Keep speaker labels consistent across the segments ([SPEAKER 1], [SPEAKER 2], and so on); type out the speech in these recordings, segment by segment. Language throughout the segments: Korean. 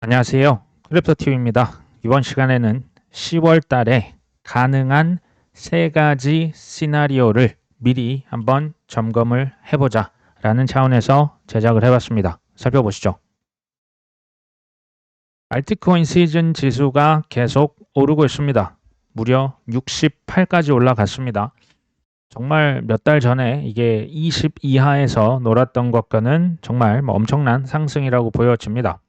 [SPEAKER 1] 안녕하세요. 크립토TV입니다. 이번 시간에는 10월 달에 가능한 3가지 시나리오를 미리 한번 점검을 해보자 라는 차원에서 제작을 해봤습니다. 살펴보시죠. 알트코인 시즌 지수가 계속 오르고 있습니다. 무려 68까지 올라갔습니다. 정말 몇 달 전에 이게 20 이하에서 놀았던 것과는 정말 엄청난 상승이라고 보여집니다.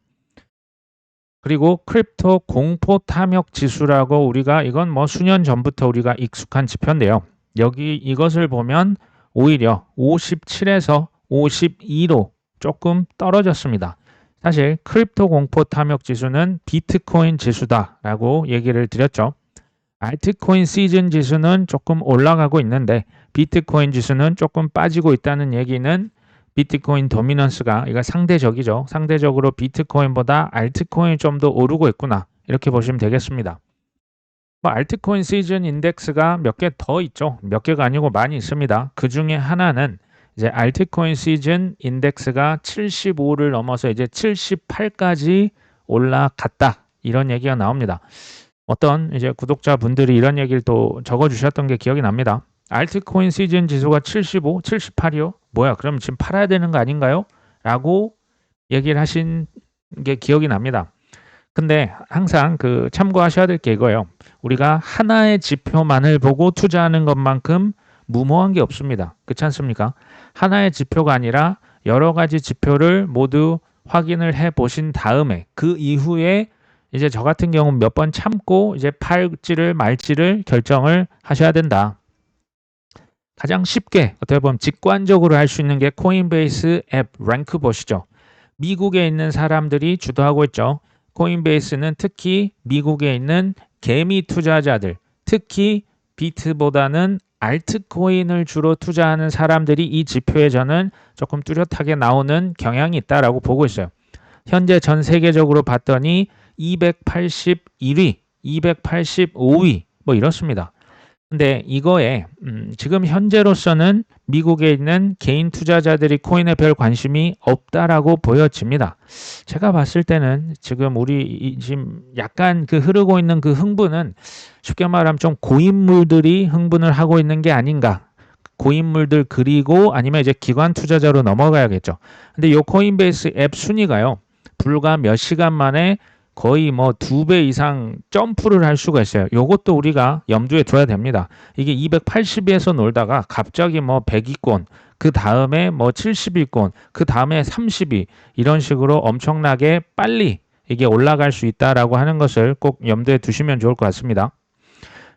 [SPEAKER 1] 그리고 크립토 공포 탐욕 지수라고 우리가 이건 수년 전부터 우리가 익숙한 지표인데요. 여기 이것을 보면 오히려 57에서 52로 조금 떨어졌습니다. 사실 크립토 공포 탐욕 지수는 비트코인 지수다라고 얘기를 드렸죠. 알트코인 시즌 지수는 조금 올라가고 있는데 비트코인 지수는 조금 빠지고 있다는 얘기는 비트코인 도미넌스가 이거 상대적이죠. 상대적으로 비트코인보다 알트코인이 좀 더 오르고 있구나. 이렇게 보시면 되겠습니다. 알트코인 시즌 인덱스가 몇 개 더 있죠. 몇 개가 아니고 많이 있습니다. 그 중에 하나는 이제 알트코인 시즌 인덱스가 75를 넘어서 이제 78까지 올라갔다. 이런 얘기가 나옵니다. 어떤 이제 구독자분들이 이런 얘기를 또 적어주셨던 게 기억이 납니다. 알트코인 시즌 지수가 75, 78이요? 뭐야, 그럼 지금 팔아야 되는 거 아닌가요? 라고 얘기를 하신 게 기억이 납니다. 근데 항상 참고하셔야 될 게 이거예요. 우리가 하나의 지표만을 보고 투자하는 것만큼 무모한 게 없습니다. 그렇지 않습니까? 하나의 지표가 아니라 여러 가지 지표를 모두 확인을 해 보신 다음에 그 이후에 이제 저 같은 경우는 몇 번 참고 이제 팔지를 말지를 결정을 하셔야 된다. 가장 쉽게 어떻게 보면 직관적으로 할 수 있는 게 코인베이스 앱 랭크 보시죠. 미국에 있는 사람들이 주도하고 있죠. 코인베이스는 특히 미국에 있는 개미 투자자들, 특히 비트보다는 알트코인을 주로 투자하는 사람들이 이 지표에 저는 조금 뚜렷하게 나오는 경향이 있다라고 보고 있어요. 현재 전 세계적으로 봤더니 281위, 285위 이렇습니다. 근데 이거에 지금 현재로서는 미국에 있는 개인 투자자들이 코인에 별 관심이 없다라고 보여집니다. 제가 봤을 때는 지금 우리 지금 약간 흐르고 있는 흥분은 쉽게 말하면 좀 고인물들이 흥분을 하고 있는 게 아닌가. 고인물들 그리고 아니면 이제 기관 투자자로 넘어가야겠죠. 근데 이 코인베이스 앱 순위가요. 불과 몇 시간 만에 거의 2배 이상 점프를 할 수가 있어요. 이것도 우리가 염두에 둬야 됩니다. 이게 280위에서 놀다가 갑자기 100위권, 그 다음에 70위권, 그 다음에 30위 이런 식으로 엄청나게 빨리 이게 올라갈 수 있다라고 하는 것을 꼭 염두에 두시면 좋을 것 같습니다.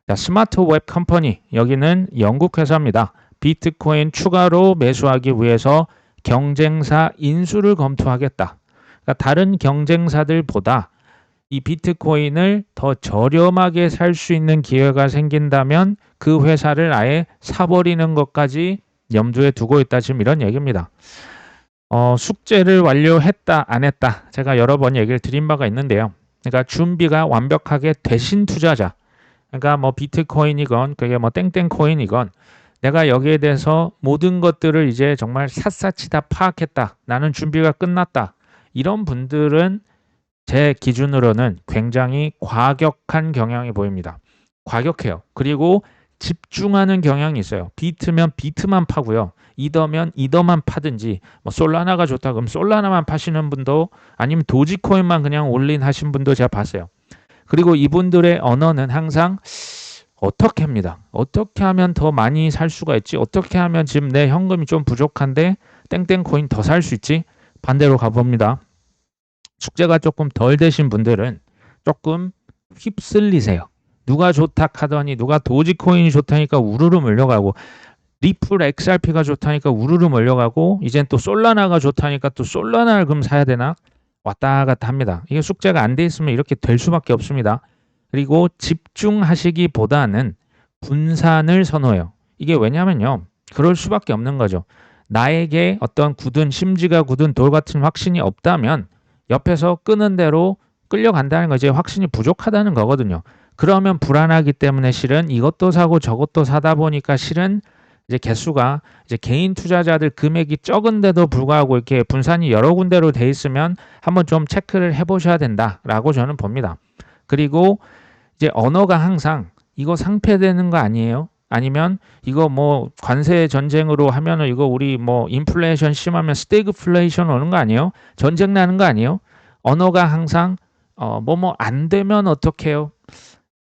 [SPEAKER 1] 자, 스마트 웹 컴퍼니, 여기는 영국 회사입니다. 비트코인 추가로 매수하기 위해서 경쟁사 인수를 검토하겠다. 그러니까 다른 경쟁사들보다 이 비트코인을 더 저렴하게 살 수 있는 기회가 생긴다면 그 회사를 아예 사버리는 것까지 염두에 두고 있다. 지금 이런 얘기입니다. 숙제를 완료했다, 안 했다. 제가 여러 번 얘기를 드린 바가 있는데요. 그러니까 준비가 완벽하게 되신 투자자. 그러니까 비트코인이건 그게 땡땡코인이건 내가 여기에 대해서 모든 것들을 이제 정말 샅샅이 다 파악했다. 나는 준비가 끝났다. 이런 분들은 제 기준으로는 굉장히 과격한 경향이 보입니다. 과격해요. 그리고 집중하는 경향이 있어요. 비트면 비트만 파고요. 이더면 이더만 파든지 솔라나가 좋다 그럼 솔라나만 파시는 분도 아니면 도지코인만 그냥 올린 하신 분도 제가 봤어요. 그리고 이분들의 언어는 항상 어떻게 합니다. 어떻게 하면 더 많이 살 수가 있지? 어떻게 하면 지금 내 현금이 좀 부족한데 땡땡코인 더 살 수 있지? 반대로 가봅니다. 숙제가 조금 덜 되신 분들은 조금 휩쓸리세요. 누가 좋다 하더니 누가 도지코인이 좋다니까 우르르 몰려가고 리플 XRP가 좋다니까 우르르 몰려가고 이젠 또 솔라나가 좋다니까 또 솔라나를 그럼 사야 되나? 왔다 갔다 합니다. 이게 숙제가 안 돼 있으면 이렇게 될 수밖에 없습니다. 그리고 집중하시기보다는 분산을 선호해요. 이게 왜냐면요. 그럴 수밖에 없는 거죠. 나에게 어떤 굳은 심지가 굳은 돌 같은 확신이 없다면 옆에서 끄는 대로 끌려간다는 거지 확신이 부족하다는 거거든요. 그러면 불안하기 때문에 실은 이것도 사고 저것도 사다 보니까 실은 이제 개수가 이제 개인 투자자들 금액이 적은데도 불구하고 이렇게 분산이 여러 군데로 돼 있으면 한번 좀 체크를 해보셔야 된다라고 저는 봅니다. 그리고 이제 언어가 항상 이거 상폐되는 거 아니에요? 아니면 이거 뭐 관세 전쟁으로 하면은 이거 우리 뭐 인플레이션 심하면 스태그플레이션 오는 거 아니에요? 전쟁 나는 거 아니에요? 언어가 항상 뭐뭐 안 되면 어떡해요?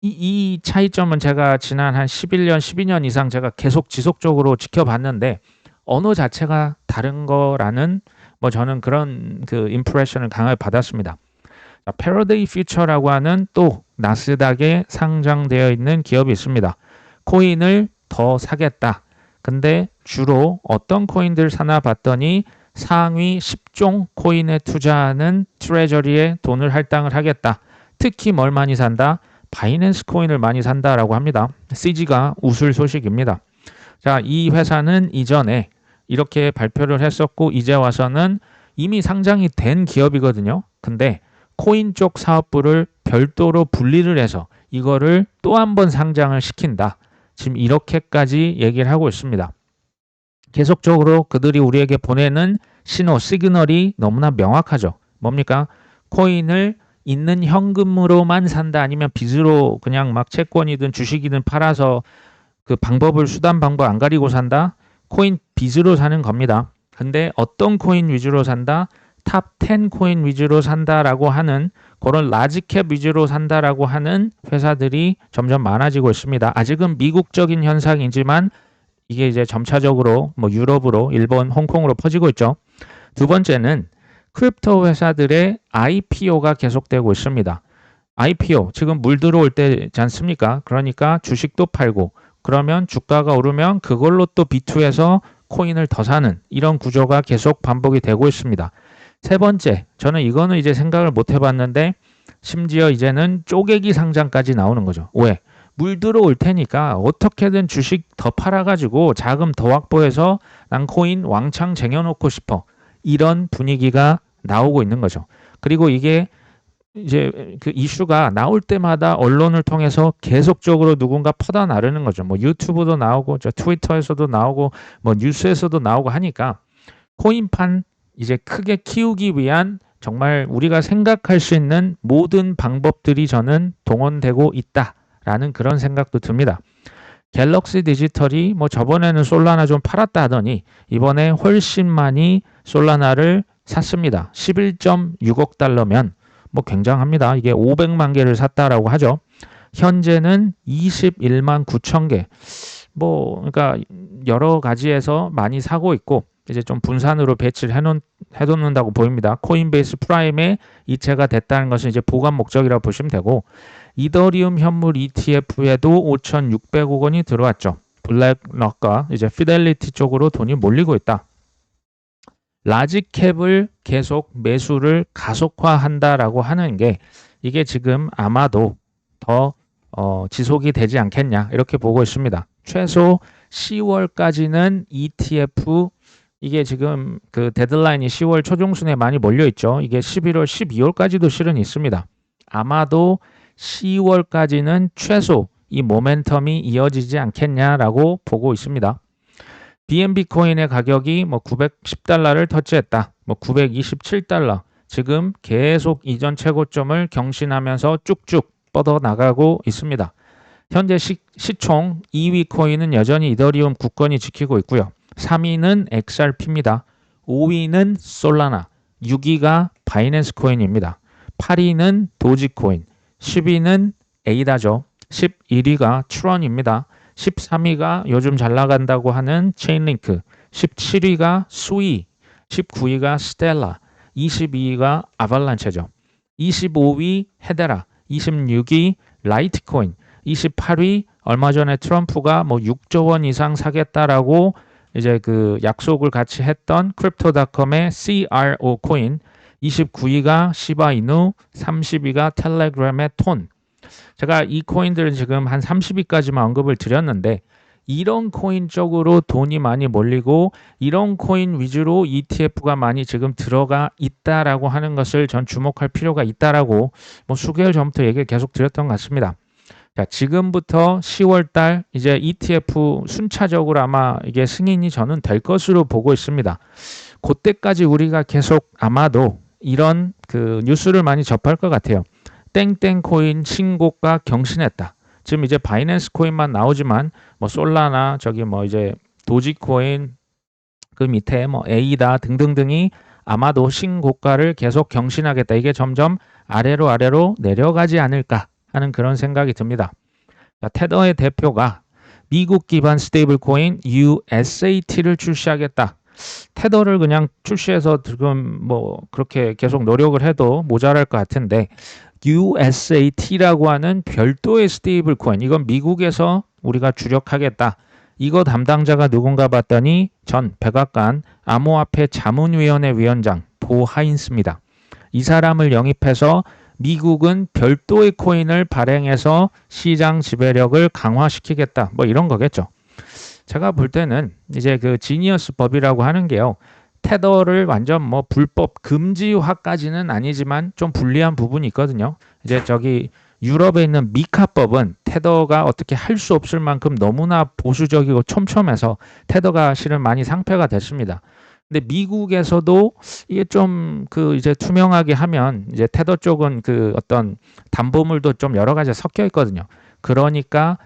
[SPEAKER 1] 이 차이점은 제가 지난 한 11년, 12년 이상 제가 계속 지속적으로 지켜봤는데 언어 자체가 다른 거라는 뭐 저는 그런 그 임프레션을 강하게 받았습니다. 패러데이 퓨처라고 하는 또 나스닥에 상장되어 있는 기업이 있습니다. 코인을 더 사겠다. 근데 주로 어떤 코인들 사나 봤더니 상위 10종 코인에 투자하는 트레저리에 돈을 할당을 하겠다. 특히 뭘 많이 산다? 바이낸스 코인을 많이 산다라고 합니다. CG가 웃을 소식입니다. 자, 이 회사는 이전에 이렇게 발표를 했었고 이제 와서는 이미 상장이 된 기업이거든요. 근데 코인 쪽 사업부를 별도로 분리를 해서 이거를 또 한 번 상장을 시킨다. 지금 이렇게까지 얘기를 하고 있습니다. 계속적으로 그들이 우리에게 보내는 신호, 시그널이 너무나 명확하죠. 뭡니까? 코인을 있는 현금으로만 산다 아니면 빚으로 그냥 막 채권이든 주식이든 팔아서 그 방법을 수단 방법 안 가리고 산다? 코인 빚으로 사는 겁니다. 근데 어떤 코인 위주로 산다? 탑 10 코인 위주로 산다라고 하는 그런 라지캡 위주로 산다라고 하는 회사들이 점점 많아지고 있습니다. 아직은 미국적인 현상이지만 이게 이제 점차적으로 뭐 유럽으로, 일본, 홍콩으로 퍼지고 있죠. 두 번째는 크립토 회사들의 IPO가 계속되고 있습니다. IPO, 지금 물 들어올 때지 않습니까? 그러니까 주식도 팔고 그러면 주가가 오르면 그걸로 또 B2에서 코인을 더 사는 이런 구조가 계속 반복이 되고 있습니다. 세 번째, 저는 이거는 이제 생각을 못 해봤는데 심지어 이제는 쪼개기 상장까지 나오는 거죠. 왜? 물 들어올 테니까 어떻게든 주식 더 팔아가지고 자금 더 확보해서 난 코인 왕창 쟁여놓고 싶어. 이런 분위기가 나오고 있는 거죠. 그리고 이게 이제 그 이슈가 나올 때마다 언론을 통해서 계속적으로 누군가 퍼다 나르는 거죠. 뭐 유튜브도 나오고 저 트위터에서도 나오고 뭐 뉴스에서도 나오고 하니까 코인판 이제 크게 키우기 위한 정말 우리가 생각할 수 있는 모든 방법들이 저는 동원되고 있다라는 그런 생각도 듭니다. 갤럭시 디지털이 뭐 저번에는 솔라나 좀 팔았다 하더니 이번에 훨씬 많이 솔라나를 샀습니다. 11.6억 달러면 뭐 굉장합니다. 이게 500만 개를 샀다라고 하죠. 현재는 21만 9천 개. 뭐 그러니까 여러 가지에서 많이 사고 있고 이제 좀 분산으로 배치를 해놓는다고 보입니다. 코인베이스 프라임에 이체가 됐다는 것은 이제 보관 목적이라고 보시면 되고 이더리움 현물 ETF에도 5,600억 원이 들어왔죠. 블랙럭과 이제 피델리티 쪽으로 돈이 몰리고 있다. 라지캡을 계속 매수를 가속화한다라고 하는 게 이게 지금 아마도 더 지속이 되지 않겠냐 이렇게 보고 있습니다. 최소 10월까지는 ETF 이게 지금 그 데드라인이 10월 초중순에 많이 몰려 있죠. 이게 11월, 12월까지도 실은 있습니다. 아마도 10월까지는 최소 이 모멘텀이 이어지지 않겠냐라고 보고 있습니다. BNB 코인의 가격이 뭐 910달러를 터치했다. 뭐 927달러. 지금 계속 이전 최고점을 경신하면서 쭉쭉 뻗어나가고 있습니다. 현재 시총 2위 코인은 여전히 이더리움 국건이 지키고 있고요. 3위는 XRP입니다. 5위는 솔라나, 6위가 바이낸스 코인입니다. 8위는 도지코인, 10위는 에이다죠. 11위가 트론입니다. 13위가 요즘 잘 나간다고 하는 체인링크, 17위가 수이, 19위가 스텔라, 22위가 아발란체죠. 25위 헤데라, 26위 라이트코인, 28위 얼마 전에 트럼프가 뭐 6조 원 이상 사겠다라고 이제 그 약속을 같이 했던 크립토닷컴의 CRO 코인, 29위가 시바이누, 30위가 텔레그램의 톤. 제가 이 코인들은 지금 한 30위까지만 언급을 드렸는데 이런 코인 쪽으로 돈이 많이 몰리고 이런 코인 위주로 ETF가 많이 지금 들어가 있다라고 하는 것을 전 주목할 필요가 있다라고 뭐 수개월 전부터 얘기를 계속 드렸던 것 같습니다. 자, 지금부터 10월 달 이제 ETF 순차적으로 아마 이게 승인이 저는 될 것으로 보고 있습니다. 그때까지 우리가 계속 아마도 이런 그 뉴스를 많이 접할 것 같아요. 땡땡 코인 신고가 경신했다. 지금 이제 바이낸스 코인만 나오지만 뭐 솔라나 저기 뭐 이제 도지코인 그 밑에 뭐 에이다 등등등이 아마도 신고가를 계속 경신하겠다. 이게 점점 아래로 내려가지 않을까 하는 그런 생각이 듭니다. 자, 테더의 대표가 미국 기반 스테이블 코인 USAT를 출시하겠다. 테더를 그냥 출시해서 지금 뭐 그렇게 계속 노력을 해도 모자랄 것 같은데 USAT라고 하는 별도의 스테이블 코인, 이건 미국에서 우리가 주력하겠다. 이거 담당자가 누군가 봤더니 전 백악관 암호화폐 자문위원회 위원장 보 하인스입니다. 이 사람을 영입해서 미국은 별도의 코인을 발행해서 시장 지배력을 강화시키겠다. 뭐 이런 거겠죠. 제가 볼 때는 이제 그 지니어스 법이라고 하는 게요. 테더를 완전 뭐 불법 금지화까지는 아니지만 좀 불리한 부분이 있거든요. 이제 저기 유럽에 있는 미카법은 테더가 어떻게 할 수 없을 만큼 너무나 보수적이고 촘촘해서 테더가 실은 많이 상폐가 됐습니다. 근데 미국에서도 이게 좀 그 이제 투명하게 하면 이제 테더 쪽은 그 어떤 담보물도 좀 여러 가지 섞여 있거든요. 그러니까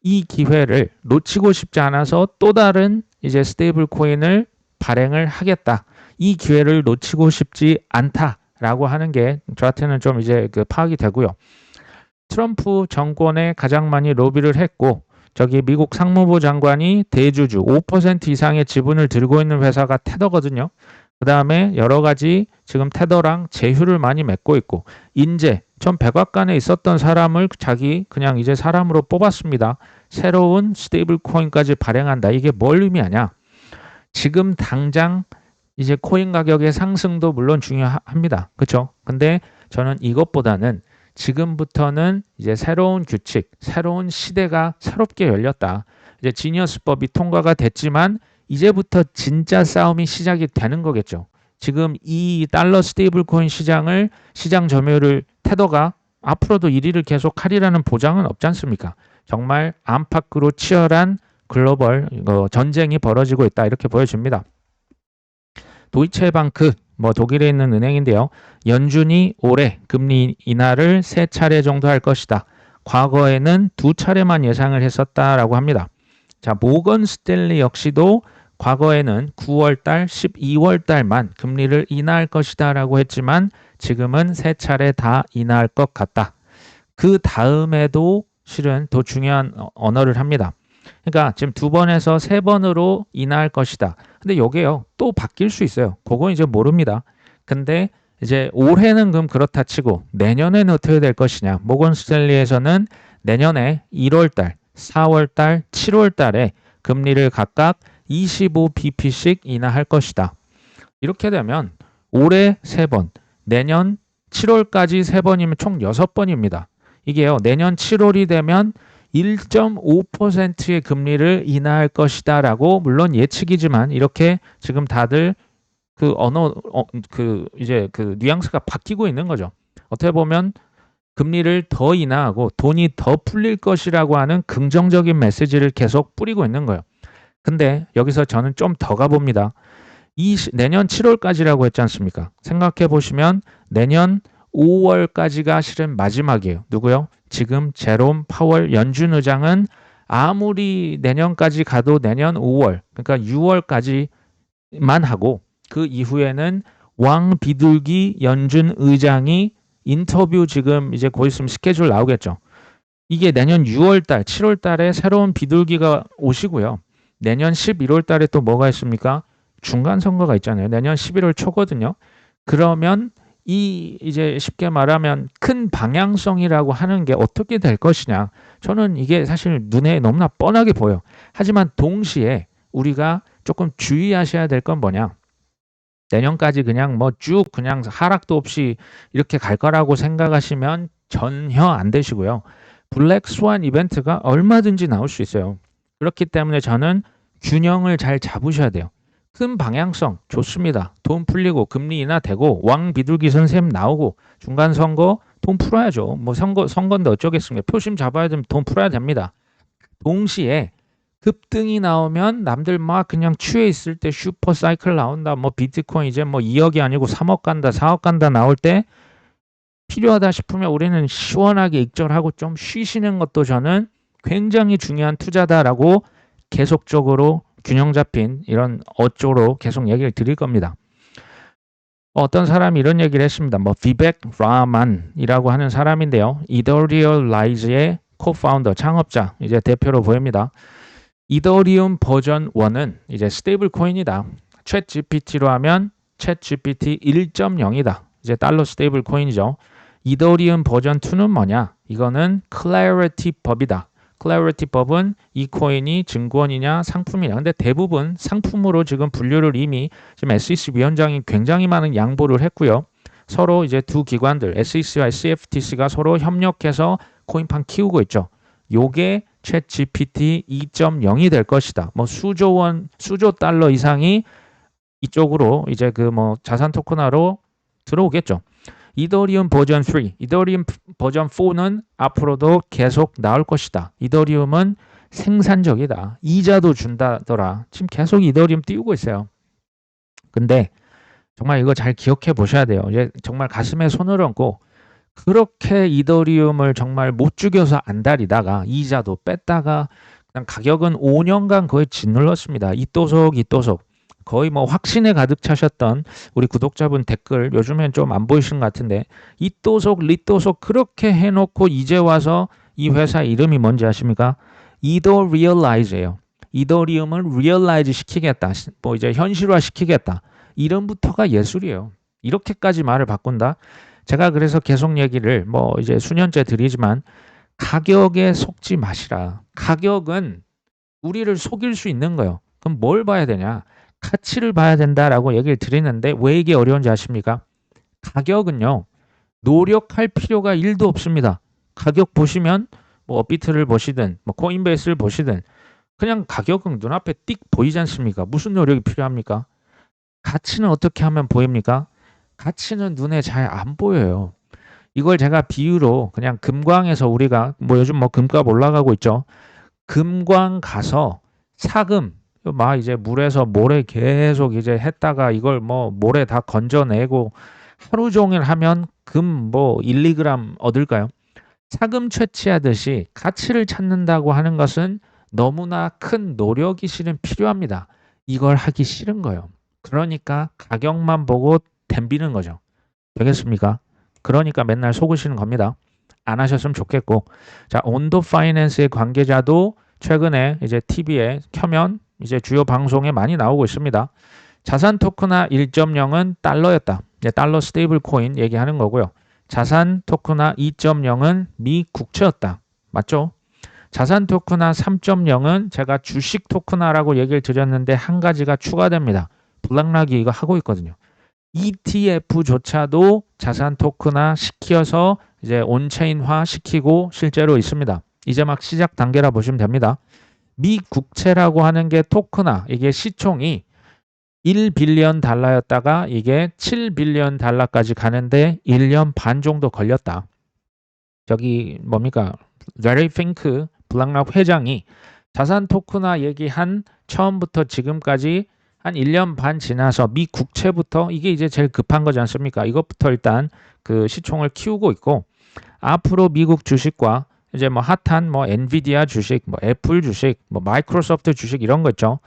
[SPEAKER 1] 이 기회를 놓치고 싶지 않아서 또 다른 이제 스테이블 코인을 발행을 하겠다. 이 기회를 놓치고 싶지 않다라고 하는 게 저한테는 좀 이제 그 파악이 되고요. 트럼프 정권에 가장 많이 로비를 했고 저기 미국 상무부 장관이 대주주 5% 이상의 지분을 들고 있는 회사가 테더거든요. 그 다음에 여러 가지 지금 테더랑 제휴를 많이 맺고 있고 인재 전 백악관에 있었던 사람을 자기 그냥 이제 사람으로 뽑았습니다. 새로운 스테이블 코인까지 발행한다. 이게 뭘 의미하냐? 지금 당장 이제 코인 가격의 상승도 물론 중요합니다. 그렇죠? 근데 저는 이것보다는 지금부터는 이제 새로운 규칙, 새로운 시대가 새롭게 열렸다. 이제 지니어스법이 통과가 됐지만 이제부터 진짜 싸움이 시작이 되는 거겠죠. 지금 이 달러 스테이블 코인 시장을 시장 점유율을 테더가 앞으로도 1위를 계속 하리라는 보장은 없지 않습니까? 정말 안팎으로 치열한 글로벌 전쟁이 벌어지고 있다 이렇게 보여집니다. 도이체방크 뭐 독일에 있는 은행인데요. 연준이 올해 금리 인하를 3차례 정도 할 것이다. 과거에는 2차례만 예상을 했었다라고 합니다. 자, 모건 스탠리 역시도 과거에는 9월달, 12월달만 금리를 인하할 것이다 라고 했지만 지금은 3차례 다 인하할 것 같다. 그 다음에도 실은 더 중요한 언어를 합니다. 그러니까 지금 2번에서 3번으로 인하할 것이다. 근데 요게요, 또 바뀔 수 있어요. 그건 이제 모릅니다. 근데 이제 올해는 그럼 그렇다 치고 내년에는 어떻게 될 것이냐. 모건 스탠리에서는 내년에 1월달, 4월달, 7월달에 금리를 각각 25bp씩 인하할 것이다. 이렇게 되면 올해 3번, 내년 7월까지 3번이면 총 6번입니다. 이게요, 내년 7월이 되면 1.5%의 금리를 인하할 것이다 라고 물론 예측이지만 이렇게 지금 다들 그 이제 그 뉘앙스가 바뀌고 있는 거죠. 어떻게 보면 금리를 더 인하하고 돈이 더 풀릴 것이라고 하는 긍정적인 메시지를 계속 뿌리고 있는 거예요. 근데 여기서 저는 좀 더 가봅니다. 내년 7월까지라고 했지 않습니까? 생각해 보시면 내년 5월까지가 실은 마지막이에요. 누구요? 지금 제롬 파월 연준 의장은 아무리 내년까지 가도 내년 5월, 그러니까 6월까지만 하고 그 이후에는 왕 비둘기 연준 의장이 인터뷰 지금 이제 곧 있으면 스케줄 나오겠죠. 이게 내년 6월달, 7월달에 새로운 비둘기가 오시고요. 내년 11월달에 또 뭐가 있습니까? 중간 선거가 있잖아요. 내년 11월 초거든요. 그러면 이제 쉽게 말하면 큰 방향성이라고 하는 게 어떻게 될 것이냐. 저는 이게 사실 눈에 너무나 뻔하게 보여. 하지만 동시에 우리가 조금 주의하셔야 될 건 뭐냐. 내년까지 그냥 뭐 쭉 그냥 하락도 없이 이렇게 갈 거라고 생각하시면 전혀 안 되시고요. 블랙 스완 이벤트가 얼마든지 나올 수 있어요. 그렇기 때문에 저는 균형을 잘 잡으셔야 돼요. 큰 방향성 좋습니다. 돈 풀리고 금리 인하되고 왕 비둘기 선생님 나오고 중간 선거 돈 풀어야죠. 뭐 선거인데 어쩌겠습니까? 표심 잡아야 되면 돈 풀어야 됩니다. 동시에 급등이 나오면 남들 막 그냥 취해 있을 때 슈퍼 사이클 나온다. 뭐 비트코인 이제 뭐 2억이 아니고 3억 간다, 4억 간다 나올 때 필요하다 싶으면 우리는 시원하게 익절하고 좀 쉬시는 것도 저는 굉장히 중요한 투자다라고 계속적으로 균형 잡힌 이런 어조로 계속 얘기를 드릴 겁니다. 어떤 사람이 이런 얘기를 했습니다. 뭐 비벡 라만이라고 하는 사람인데요. 이더리얼라이즈의 코파운더 창업자 이제 대표로 보입니다. 이더리움 버전 1은 이제 스테이블 코인이다. 챗 GPT로 하면 챗 GPT 1.0이다. 이제 달러 스테이블 코인이죠. 이더리움 버전 2는 뭐냐? 이거는 클래리티 법이다. 클래리티 법은 이 코인이 증권이냐 상품이냐. 근데 대부분 상품으로 지금 분류를 이미 지금 SEC 위원장이 굉장히 많은 양보를 했고요. 서로 이제 두 기관들 SEC와 CFTC가 서로 협력해서 코인판 키우고 있죠. 요게 챗 GPT 2.0이 될 것이다. 뭐 수조 달러 이상이 이쪽으로 이제 그 뭐 자산 토큰화로 들어오겠죠. 이더리움 버전 3, 이더리움 버전 4는 앞으로도 계속 나올 것이다. 이더리움은 생산적이다. 이자도 준다더라. 지금 계속 이더리움 띄우고 있어요. 근데 정말 이거 잘 기억해 보셔야 돼요. 이제 정말 가슴에 손을 얹고 그렇게 이더리움을 정말 못 죽여서 안달이다가 이자도 뺐다가 그냥 가격은 5년간 거의 짓눌렀습니다. 이또속 거의 뭐 확신에 가득 차셨던 우리 구독자분 댓글 요즘엔 좀 안 보이시는 것 같은데 이또속 리또속 그렇게 해놓고 이제 와서 이 회사 이름이 뭔지 아십니까? 이더리얼라이즈예요. 이더리움을 리얼라이즈 시키겠다. 뭐 이제 현실화 시키겠다. 이름부터가 예술이에요. 이렇게까지 말을 바꾼다. 제가 그래서 계속 얘기를 뭐 이제 수년째 드리지만 가격에 속지 마시라. 가격은 우리를 속일 수 있는 거예요. 그럼 뭘 봐야 되냐? 가치를 봐야 된다라고 얘기를 드리는데 왜 이게 어려운지 아십니까? 가격은요. 노력할 필요가 1도 없습니다. 가격 보시면 뭐 업비트를 보시든 뭐 코인베이스를 보시든 그냥 가격은 눈앞에 띡 보이지 않습니까? 무슨 노력이 필요합니까? 가치는 어떻게 하면 보입니까? 가치는 눈에 잘 안 보여요. 이걸 제가 비유로 그냥 금광에서 우리가 뭐 요즘 뭐 금값 올라가고 있죠. 금광 가서 사금 막 이제 물에서 모래 계속 이제 했다가 이걸 뭐 모래 다 건져내고 하루 종일 하면 금 뭐 1, 2g 얻을까요? 사금 채취하듯이 가치를 찾는다고 하는 것은 너무나 큰 노력이 실은 필요합니다. 이걸 하기 싫은 거예요. 그러니까 가격만 보고 덤비는 거죠. 되겠습니까? 그러니까 맨날 속으시는 겁니다. 안 하셨으면 좋겠고. 자, 온도 파이낸스의 관계자도 최근에 이제 TV에 켜면 이제 주요 방송에 많이 나오고 있습니다. 자산 토큰화 1.0은 달러였다. 달러 스테이블 코인 얘기하는 거고요. 자산 토큰화 2.0은 미 국채였다. 맞죠? 자산 토큰화 3.0은 제가 주식 토큰화라고 얘기를 드렸는데 한 가지가 추가됩니다. 블락락이 이거 하고 있거든요. ETF조차도 자산 토큰화 시켜서 이제 온체인화 시키고 실제로 있습니다. 이제 막 시작 단계라 보시면 됩니다. 미 국채라고 하는 게 토큰화, 이게 시총이 1빌리언 달러였다가 이게 7빌리언 달러까지 가는데 1년 반 정도 걸렸다. 저기 뭡니까? 레리 핑크 블락락 회장이 자산 토큰화 얘기한 처음부터 지금까지 한 1년 반 지나서 미 국채부터 이게 이제 제일 급한 거지 않습니까? 이것부터 일단 그 시총을 키우고 있고 앞으로 미국 주식과 이제 뭐 핫한 뭐 엔비디아 주식, 뭐 애플 주식, 뭐 마이크로소프트 주식 이런 거 있죠.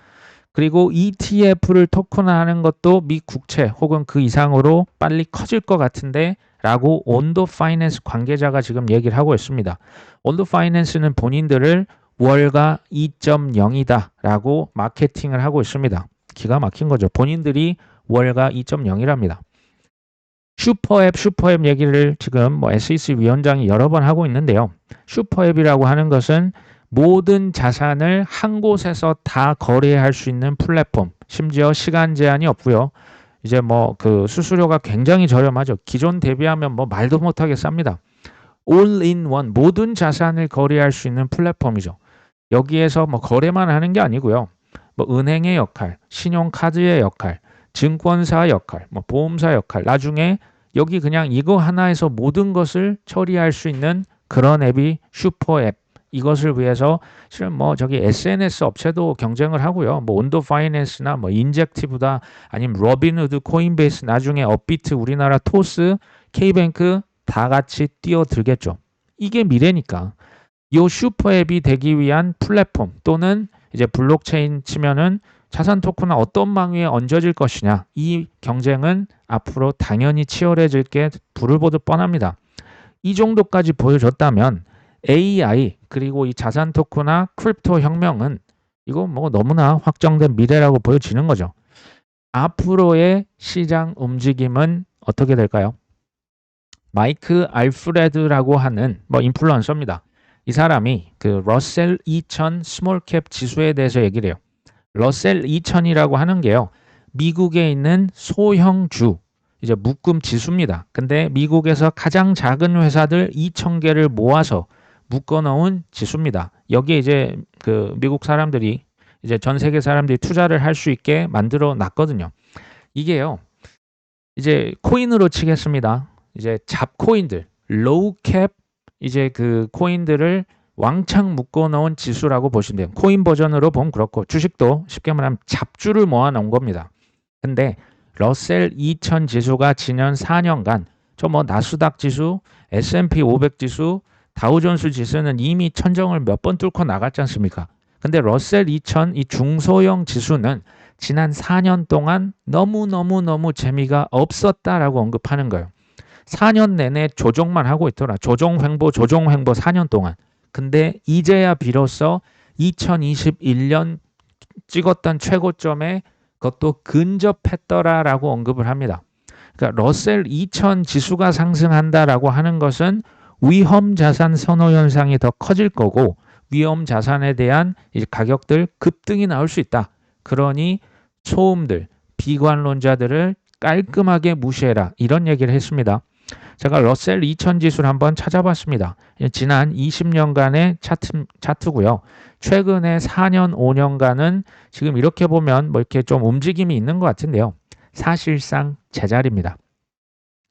[SPEAKER 1] 그리고 ETF를 토큰화하는 것도 미 국채 혹은 그 이상으로 빨리 커질 것 같은데 라고 온도 파이낸스 관계자가 지금 얘기를 하고 있습니다. 온도 파이낸스는 본인들을 월가 2.0이다 라고 마케팅을 하고 있습니다. 기가 막힌 거죠. 본인들이 월가 2.0이랍니다. 슈퍼앱 얘기를 지금 뭐 SEC 위원장이 여러 번 하고 있는데요. 슈퍼앱이라고 하는 것은 모든 자산을 한 곳에서 다 거래할 수 있는 플랫폼, 심지어 시간 제한이 없고요. 이제 뭐 그 수수료가 굉장히 저렴하죠. 기존 대비하면 뭐 말도 못하게 쌉니다. all-in-one 모든 자산을 거래할 수 있는 플랫폼이죠. 여기에서 뭐 거래만 하는 게 아니고요. 뭐 은행의 역할, 신용카드의 역할, 증권사 역할, 뭐 보험사 역할, 나중에 여기 그냥 이거 하나에서 모든 것을 처리할 수 있는 그런 앱이 슈퍼 앱. 이것을 위해서 실은 뭐 저기 SNS 업체도 경쟁을 하고요. 뭐 온도 파이낸스나 뭐 인젝티브다 아니면 로빈후드, 코인베이스, 나중에 업비트, 우리나라 토스, K뱅크 다 같이 뛰어들겠죠. 이게 미래니까. 이 슈퍼 앱이 되기 위한 플랫폼 또는 이제 블록체인 치면은 자산 토큰은 어떤 망 위에 얹어질 것이냐. 이 경쟁은 앞으로 당연히 치열해질 게 불을 보듯 뻔합니다. 이 정도까지 보여줬다면 AI 그리고 이 자산 토큰이나 크립토 혁명은 이거 뭐 너무나 확정된 미래라고 보여지는 거죠. 앞으로의 시장 움직임은 어떻게 될까요? 마이크 알프레드라고 하는 뭐 인플루언서입니다. 이 사람이 그 러셀 2000 스몰캡 지수에 대해서 얘기를 해요. 러셀 2000이라고 하는 게요. 미국에 있는 소형주 이제 묶음 지수입니다. 근데 미국에서 가장 작은 회사들 2000개를 모아서 묶어 놓은 지수입니다. 여기에 이제 그 미국 사람들이 이제 전 세계 사람들이 투자를 할 수 있게 만들어 놨거든요. 이게요. 이제 코인으로 치겠습니다. 이제 잡코인들, 로우캡 이제 그 코인들을 왕창 묶어 놓은 지수라고 보시면 돼요. 코인 버전으로 보면 그렇고 주식도 쉽게 말하면 잡주를 모아 놓은 겁니다. 근데 러셀 2000 지수가 지난 4년간 저 뭐 나스닥 지수, S&P 500 지수, 다우존스 지수는 이미 천정을 몇 번 뚫고 나갔지 않습니까? 근데 러셀 2000 이 중소형 지수는 지난 4년 동안 너무 재미가 없었다라고 언급하는 거예요. 4년 내내 조정만 하고 있더라. 조정 횡보 4년 동안. 근데 이제야 비로소 2021년 찍었던 최고점에 그것도 근접했더라라고 언급을 합니다. 그러니까 러셀 2000 지수가 상승한다라고 하는 것은 위험 자산 선호 현상이 더 커질 거고 위험 자산에 대한 이제 가격들 급등이 나올 수 있다. 그러니 소음들, 비관론자들을 깔끔하게 무시해라. 이런 얘기를 했습니다. 제가 러셀 2000 지수를 한번 찾아봤습니다. 지난 20년간의 차트고요. 최근에 4년, 5년간은 지금 이렇게 보면 뭐 이렇게 좀 움직임이 있는 것 같은데요. 사실상 제자리입니다.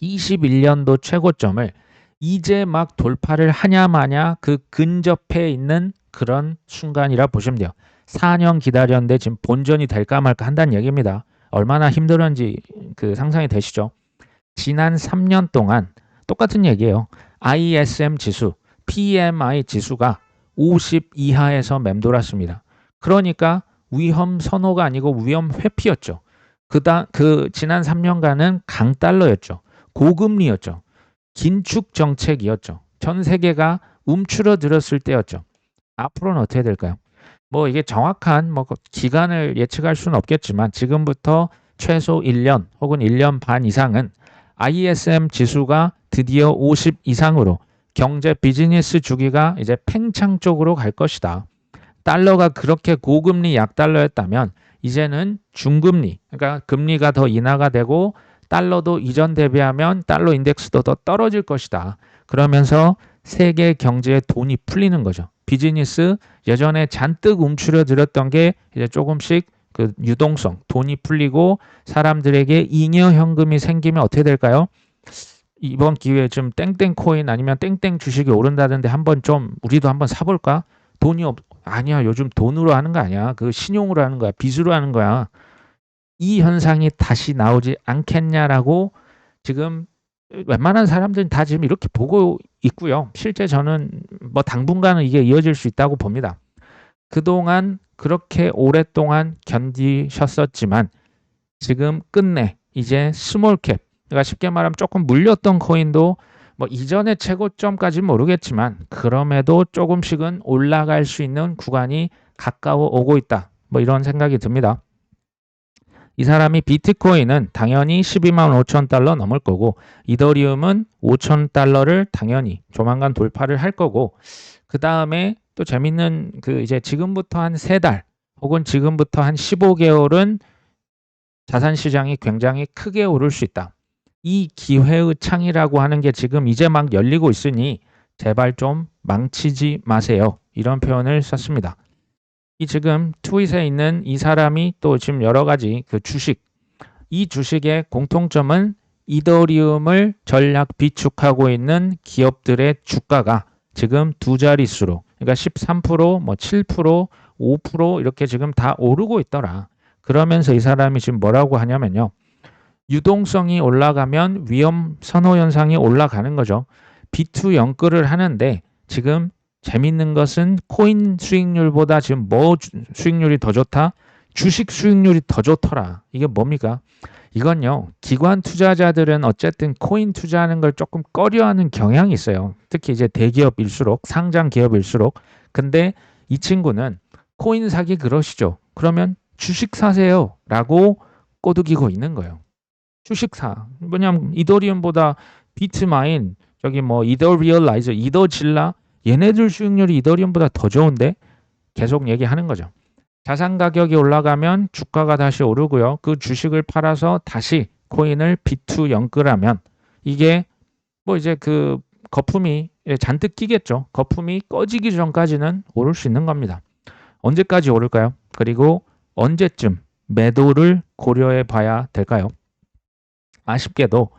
[SPEAKER 1] 21년도 최고점을 이제 막 돌파를 하냐 마냐 그 근접해 있는 그런 순간이라 보시면 돼요. 4년 기다렸는데 지금 본전이 될까 말까 한다는 얘기입니다. 얼마나 힘들었는지 그 상상이 되시죠? 지난 3년 동안 똑같은 얘기예요. ISM 지수, PMI 지수가 50 이하에서 맴돌았습니다. 그러니까 위험 선호가 아니고 위험 회피였죠. 그 지난 3년간은 강달러였죠. 고금리였죠. 긴축 정책이었죠. 전 세계가 움츠러들었을 때였죠. 앞으로는 어떻게 될까요? 뭐 이게 정확한 뭐 기간을 예측할 수는 없겠지만 지금부터 최소 1년 혹은 1년 반 이상은 ISM 지수가 드디어 50 이상으로 경제 비즈니스 주기가 이제 팽창 쪽으로 갈 것이다. 달러가 그렇게 고금리 약달러였다면 이제는 중금리, 그러니까 금리가 더 인하가 되고 달러도 이전 대비하면 달러 인덱스도 더 떨어질 것이다. 그러면서 세계 경제에 돈이 풀리는 거죠. 비즈니스 예전에 잔뜩 움츠려들었던 게 이제 조금씩 그 유동성, 돈이 풀리고 사람들에게 잉여 현금이 생기면 어떻게 될까요? 이번 기회에 좀 땡땡 코인 아니면 땡땡 주식이 오른다던데 한번 좀 우리도 한번 사볼까? 아니야, 요즘 돈으로 하는 거 아니야. 그 신용으로 하는 거야. 빚으로 하는 거야. 이 현상이 다시 나오지 않겠냐라고 지금 웬만한 사람들은 다 지금 이렇게 보고 있고요. 실제 저는 뭐 당분간은 이게 이어질 수 있다고 봅니다. 그동안 그렇게 오랫동안 견디셨었지만 지금 끝내 이제 스몰캡, 그러니까 쉽게 말하면 조금 물렸던 코인도 뭐 이전의 최고점까지는 모르겠지만 그럼에도 조금씩은 올라갈 수 있는 구간이 가까워 오고 있다. 뭐 이런 생각이 듭니다. 이 사람이 비트코인은 당연히 12만 5천 달러 넘을 거고 이더리움은 5천 달러를 당연히 조만간 돌파를 할 거고 그 다음에 또 재밌는 그 이제 지금부터 한 3달 혹은 지금부터 한 15개월은 자산 시장이 굉장히 크게 오를 수 있다. 이 기회의 창이라고 하는 게 지금 이제 막 열리고 있으니 제발 좀 망치지 마세요. 이런 표현을 썼습니다. 이 지금 트윗에 있는 이 사람이 또 지금 여러 가지 그 주식, 이 주식의 공통점은 이더리움을 전략 비축하고 있는 기업들의 주가가 지금 두 자릿수로, 그러니까 13%, 뭐 7%, 5% 이렇게 지금 다 오르고 있더라. 그러면서 이 사람이 지금 뭐라고 하냐면요. 유동성이 올라가면 위험 선호 현상이 올라가는 거죠. B2 연끌을 하는데 지금 재밌는 것은 코인 수익률보다 지금 뭐 수익률이 더 좋다? 주식 수익률이 더 좋더라. 이게 뭡니까? 이건요. 기관 투자자들은 어쨌든 코인 투자하는 걸 조금 꺼려하는 경향이 있어요. 특히 이제 대기업일수록, 상장 기업일수록. 근데 이 친구는 코인 사기 그러시죠. 그러면 주식 사세요. 라고 꼬드기고 있는 거예요. 주식 사. 왜냐면 이더리움보다 비트마인, 저기 뭐 이더 리얼라이저, 이더 질라 얘네들 수익률이 이더리움보다 더 좋은데 계속 얘기하는 거죠. 자산 가격이 올라가면 주가가 다시 오르고요. 그 주식을 팔아서 다시 코인을 B2 연끌하면 이게 뭐 이제 그 거품이 잔뜩 끼겠죠. 거품이 꺼지기 전까지는 오를 수 있는 겁니다. 언제까지 오를까요? 그리고 언제쯤 매도를 고려해 봐야 될까요? 아쉽게도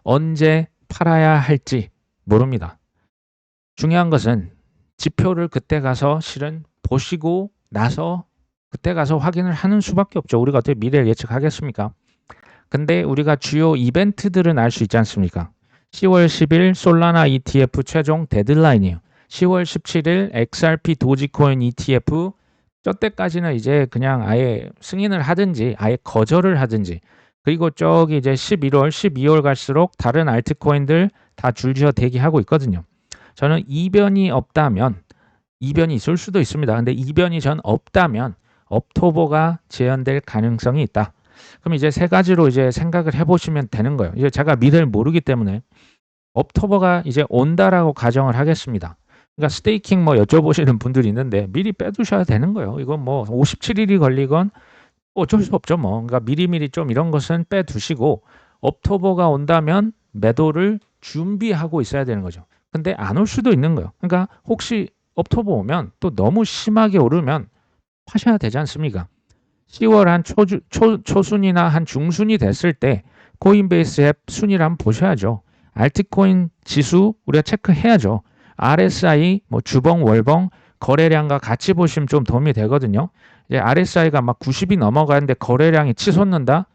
[SPEAKER 1] 언제 팔아야 할지 모릅니다. 중요한 것은 지표를 그때 가서 실은 보시고 나서 그때 가서 확인을 하는 수밖에 없죠. 우리가 어떻게 미래를 예측하겠습니까? 근데 우리가 주요 이벤트들은 알 수 있지 않습니까? 10월 10일 솔라나 ETF 최종 데드라인이에요. 10월 17일 XRP 도지코인 ETF 저 때까지는 이제 그냥 아예 승인을 하든지 아예 거절을 하든지 그리고 저기 이제 11월, 12월 갈수록 다른 알트코인들 다 줄지어 대기하고 있거든요. 저는 이변이 없다면 이변이 있을 수도 있습니다. 근데 이변이 전 없다면 업토버가 재현될 가능성이 있다. 그럼 이제 세 가지로 이제 생각을 해보시면 되는 거예요. 이제 제가 미래를 모르기 때문에 업토버가 이제 온다라고 가정을 하겠습니다. 그러니까 스테이킹 뭐 여쭤보시는 분들이 있는데 미리 빼두셔야 되는 거예요. 이건 뭐 57일이 걸리건 어쩔 수 없죠 뭐. 그러니까 미리미리 좀 이런 것은 빼두시고 업토버가 온다면 매도를 준비하고 있어야 되는 거죠. 근데 안 올 수도 있는 거예요. 그러니까 혹시 업토버 오면 또 너무 심하게 오르면 파셔야 되지 않습니까? 10월 한 초순이나 한 중순이 됐을 때 코인베이스 앱 순위를 한번 보셔야죠. 알트코인 지수 우리가 체크해야죠. RSI, 뭐 주봉, 월봉, 거래량과 같이 보시면 좀 도움이 되거든요. 이제 RSI가 막 90이 넘어가는데 거래량이 치솟는다?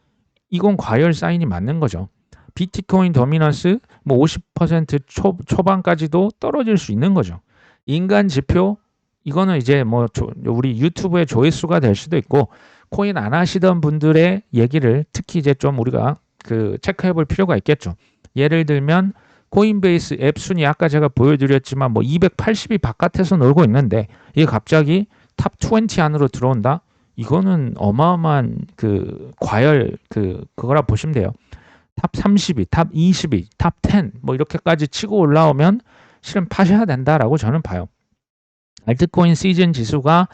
[SPEAKER 1] 이건 과열 사인이 맞는 거죠. 비트코인 도미넌스 뭐 50% 초반까지도 떨어질 수 있는 거죠. 인간 지표 이거는 이제 뭐 우리 유튜브의 조회수가 될 수도 있고 코인 안 하시던 분들의 얘기를 특히 이제 좀 우리가 그 체크해 볼 필요가 있겠죠. 예를 들면 코인베이스 앱 순위 아까 제가 보여드렸지만 뭐 280이 바깥에서 놀고 있는데 이게 갑자기 탑 20 안으로 들어온다? 이거는 어마어마한 그 과열 그거라 보시면 돼요. 탑 32, 탑 22, 탑 10 뭐 이렇게까지 치고 올라오면 실은 파셔야 된다라고 저는 봐요. 알트코인 시즌 지수가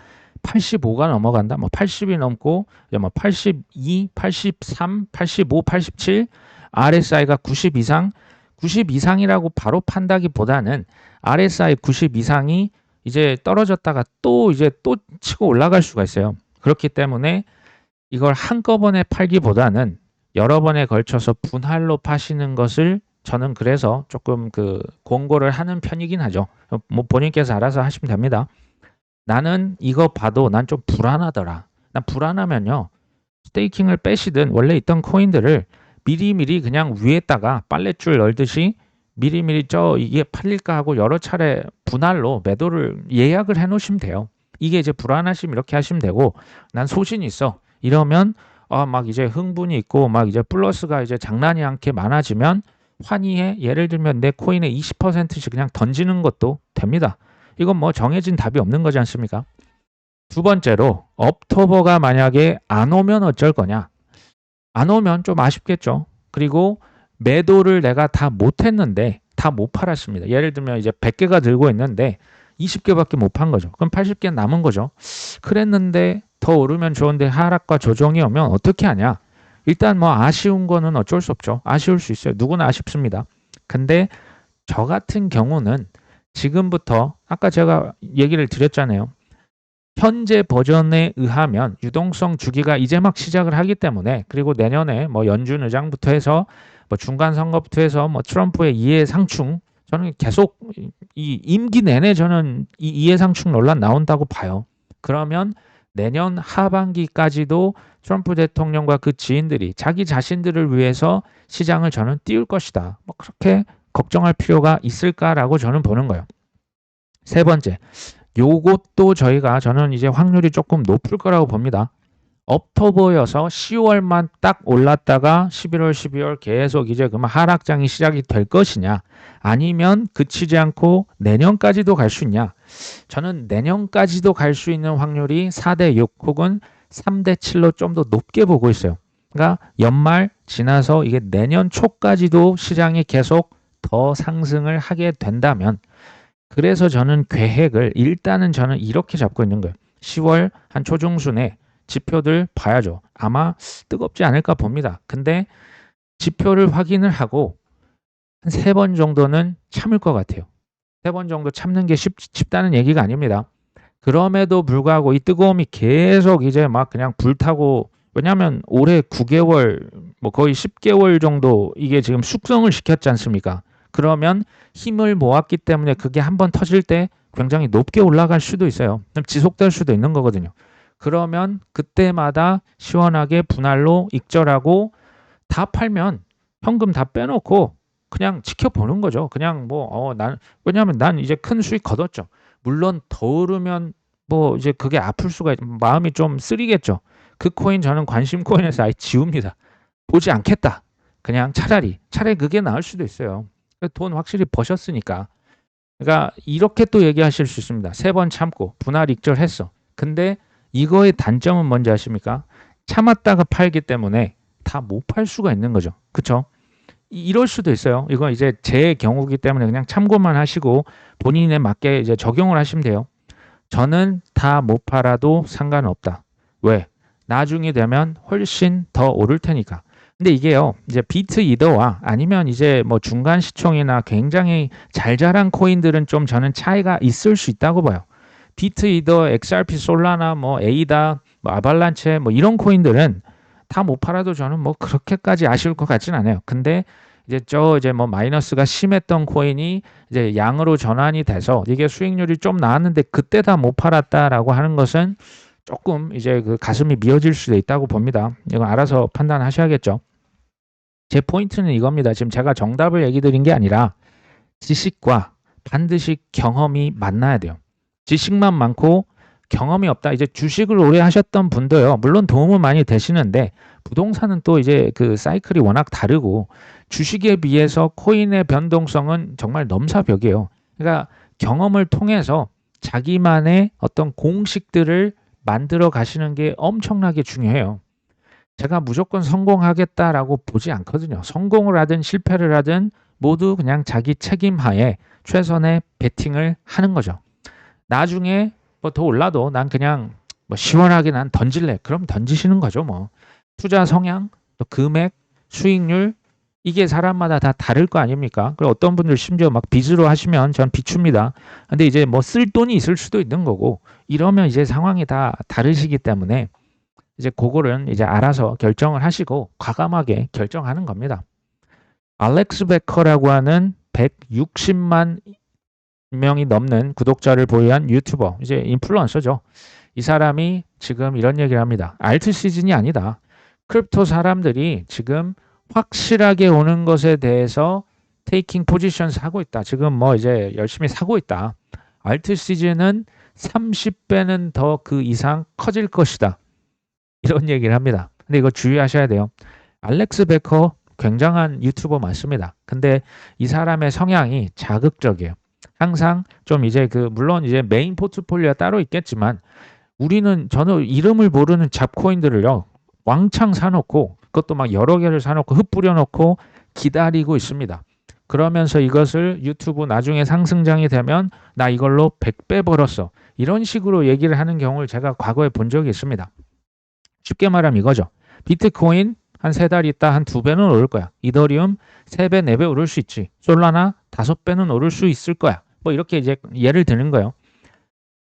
[SPEAKER 1] 85가 넘어간다. 뭐 80이 넘고 뭐 82, 83, 85, 87 RSI가 90 이상 90 이상이라고 바로 판다기보다는 RSI 90 이상이 이제 떨어졌다가 또 이제 또 치고 올라갈 수가 있어요. 그렇기 때문에 이걸 한꺼번에 팔기보다는 여러 번에 걸쳐서 분할로 파시는 것을 저는 그래서 조금 그 권고를 하는 편이긴 하죠. 뭐 본인께서 알아서 하시면 됩니다. 나는 이거 봐도 난 좀 불안하더라. 난 불안하면요. 스테이킹을 빼시든 원래 있던 코인들을 미리미리 그냥 위에다가 빨랫줄 널듯이 미리미리 이게 팔릴까 하고 여러 차례 분할로 매도를 예약을 해 놓으시면 돼요. 이게 이제 불안하시면 이렇게 하시면 되고 난 소신이 있어. 이러면 막 이제 흥분이 있고 막 이제 플러스가 이제 장난이 않게 많아지면 환희에 예를 들면 내 코인에 20%씩 그냥 던지는 것도 됩니다. 이건 뭐 정해진 답이 없는 거지 않습니까? 두 번째로 업토버가 만약에 안 오면 어쩔 거냐? 안 오면 좀 아쉽겠죠. 그리고 매도를 내가 다 못했는데 다 못 팔았습니다. 예를 들면 이제 100개가 들고 있는데 20개밖에 못 판 거죠. 그럼 80개 남은 거죠. 그랬는데 더 오르면 좋은데 하락과 조정이 오면 어떻게 하냐? 일단 뭐 아쉬운 거는 어쩔 수 없죠. 아쉬울 수 있어요. 누구나 아쉽습니다. 근데 저 같은 경우는 지금부터 아까 제가 얘기를 드렸잖아요. 현재 버전에 의하면 유동성 주기가 이제 막 시작을 하기 때문에 그리고 내년에 뭐 연준 의장부터 해서 뭐 중간 선거부터 해서 뭐 트럼프의 이해상충 저는 계속 이 임기 내내 저는 이 이해상충 논란 나온다고 봐요. 그러면 내년 하반기까지도 트럼프 대통령과 그 지인들이 자기 자신들을 위해서 시장을 저는 띄울 것이다. 뭐 그렇게 걱정할 필요가 있을까라고 저는 보는 거예요. 세 번째, 요것도 저는 이제 확률이 조금 높을 거라고 봅니다. 업터 보여서 10월만 딱 올랐다가 11월, 12월 계속 이제 그만 하락장이 시작이 될 것이냐, 아니면 그치지 않고 내년까지도 갈 수 있냐. 저는 내년까지도 갈 수 있는 확률이 4대 6 혹은 3대 7로 좀 더 높게 보고 있어요. 그러니까 연말 지나서 이게 내년 초까지도 시장이 계속 더 상승을 하게 된다면, 그래서 저는 계획을 일단은 저는 이렇게 잡고 있는 거예요. 10월 한 초중순에 지표들 봐야죠. 아마 뜨겁지 않을까 봅니다. 근데 지표를 확인을 하고 한 3번 정도는 참을 것 같아요. 3번 정도 참는 게 쉽다는 얘기가 아닙니다. 그럼에도 불구하고 이 뜨거움이 계속 이제 막 그냥 불타고, 왜냐하면 올해 9개월 뭐 거의 10개월 정도 이게 지금 숙성을 시켰지 않습니까? 그러면 힘을 모았기 때문에 그게 한번 터질 때 굉장히 높게 올라갈 수도 있어요. 그럼 지속될 수도 있는 거거든요. 그러면 그때마다 시원하게 분할로 익절하고 다 팔면 현금 다 빼놓고 그냥 지켜보는 거죠. 그냥 왜냐하면 난 이제 큰 수익 거뒀죠. 물론 더 오르면 뭐 이제 그게 아플 수가 마음이 좀 쓰리겠죠. 그 코인 저는 관심 코인에서 아예 지웁니다. 보지 않겠다. 그냥 차라리 그게 나을 수도 있어요. 돈 확실히 버셨으니까. 그러니까 이렇게 또 얘기하실 수 있습니다. 3번 참고 분할 익절했어. 근데 이거의 단점은 뭔지 아십니까? 참았다가 팔기 때문에 다 못 팔 수가 있는 거죠. 그렇죠? 이럴 수도 있어요. 이건 이제 제 경우이기 때문에 그냥 참고만 하시고 본인에 맞게 이제 적용을 하시면 돼요. 저는 다 못 팔아도 상관없다. 왜? 나중에 되면 훨씬 더 오를 테니까. 근데 이게요, 이제 비트 이더와 아니면 이제 뭐 중간 시총이나 굉장히 잘 자란 코인들은 좀 저는 차이가 있을 수 있다고 봐요. 비트 이더, XRP 솔라나 뭐 에이다, 뭐 아발란체 뭐 이런 코인들은 다 못 팔아도 저는 뭐 그렇게까지 아쉬울 것 같진 않아요. 근데 이제 뭐 마이너스가 심했던 코인이 이제 양으로 전환이 돼서 이게 수익률이 좀 나왔는데 그때 다 못 팔았다라고 하는 것은 조금 이제 그 가슴이 미어질 수도 있다고 봅니다. 이거 알아서 판단하셔야겠죠. 제 포인트는 이겁니다. 지금 제가 정답을 얘기 드린 게 아니라 지식과 반드시 경험이 만나야 돼요. 지식만 많고 경험이 없다. 이제 주식을 오래 하셨던 분도요. 물론 도움은 많이 되시는데 부동산은 또 이제 그 사이클이 워낙 다르고 주식에 비해서 코인의 변동성은 정말 넘사벽이에요. 그러니까 경험을 통해서 자기만의 어떤 공식들을 만들어 가시는 게 엄청나게 중요해요. 제가 무조건 성공하겠다라고 보지 않거든요. 성공을 하든 실패를 하든 모두 그냥 자기 책임하에 최선의 베팅을 하는 거죠. 나중에 뭐 더 올라도 난 그냥 뭐 시원하게 난 던질래. 그럼 던지시는 거죠, 뭐. 투자 성향, 또 금액, 수익률 이게 사람마다 다 다를 거 아닙니까? 그리고 어떤 분들 심지어 막 빚으로 하시면 전 비춥니다. 근데 이제 뭐 쓸 돈이 있을 수도 있는 거고 이러면 이제 상황이 다 다르시기 때문에 이제 그거는 이제 알아서 결정을 하시고 과감하게 결정하는 겁니다. 알렉스 베커라고 하는 160만 명이 넘는 구독자를 보유한 유튜버, 이제 인플루언서죠. 이 사람이 지금 이런 얘기를 합니다. 알트 시즌이 아니다. 크립토 사람들이 지금 확실하게 오는 것에 대해서 테이킹 포지션스 하고 있다. 지금 뭐 이제 열심히 사고 있다. 알트 시즌은 30배는 더 그 이상 커질 것이다. 이런 얘기를 합니다. 근데 이거 주의하셔야 돼요. 알렉스 베커 굉장한 유튜버 맞습니다. 근데 이 사람의 성향이 자극적이에요. 항상 좀 이제 물론 이제 메인 포트폴리오가 따로 있겠지만 저는 이름을 모르는 잡코인들을요 왕창 사놓고 그것도 막 여러 개를 사놓고 흩뿌려 놓고 기다리고 있습니다. 그러면서 이것을 유튜브 나중에 상승장이 되면 나 이걸로 100배 벌었어. 이런 식으로 얘기를 하는 경우를 제가 과거에 본 적이 있습니다. 쉽게 말하면 이거죠. 비트코인 한 3달 있다 한 2배는 오를 거야. 이더리움 3배, 4배 오를 수 있지. 솔라나 5배는 오를 수 있을 거야. 뭐 이렇게 이제 예를 드는 거예요.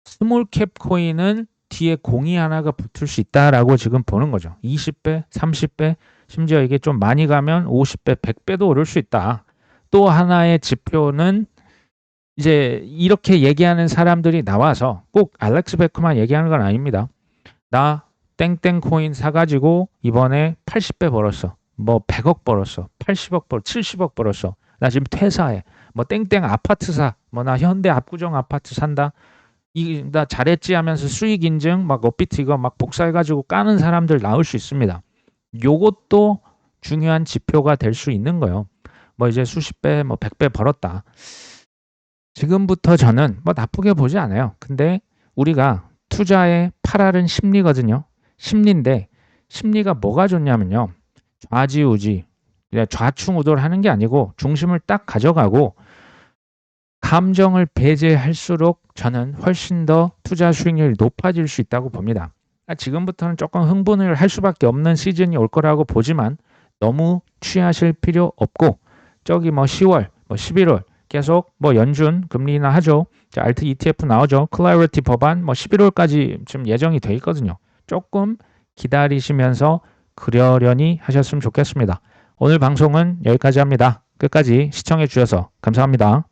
[SPEAKER 1] 스몰캡 코인은 뒤에 공이 하나가 붙을 수 있다라고 지금 보는 거죠. 20배, 30배, 심지어 이게 좀 많이 가면 50배, 100배도 오를 수 있다. 또 하나의 지표는 이제 이렇게 얘기하는 사람들이 나와서 꼭 알렉스 베커만 얘기하는 건 아닙니다. 나 땡땡 코인 사가지고 이번에 80배 벌었어. 뭐 100억 벌었어. 80억 벌, 70억 벌었어. 나 지금 퇴사해. 뭐 땡땡 아파트 사. 뭐 나 현대 압구정 아파트 산다. 나 잘했지 하면서 수익 인증 막 업비트 이거 막 복사해가지고 까는 사람들 나올 수 있습니다. 요것도 중요한 지표가 될 수 있는 거예요. 뭐 이제 수십 배, 뭐 100배 벌었다. 지금부터 저는 뭐 나쁘게 보지 않아요. 근데 우리가 투자의 8알은 심리거든요. 심리인데 심리가 뭐가 좋냐면요. 좌지우지, 좌충우돌 하는 게 아니고 중심을 딱 가져가고 감정을 배제할수록 저는 훨씬 더 투자 수익률이 높아질 수 있다고 봅니다. 지금부터는 조금 흥분을 할 수밖에 없는 시즌이 올 거라고 보지만 너무 취하실 필요 없고 저기 뭐 10월, 뭐 11월 계속 뭐 연준 금리 인하 하죠. 자, 알트 ETF 나오죠. 클래리티 법안 뭐 11월까지 지금 예정이 돼 있거든요. 조금 기다리시면서 그러려니 하셨으면 좋겠습니다. 오늘 방송은 여기까지 합니다. 끝까지 시청해 주셔서 감사합니다.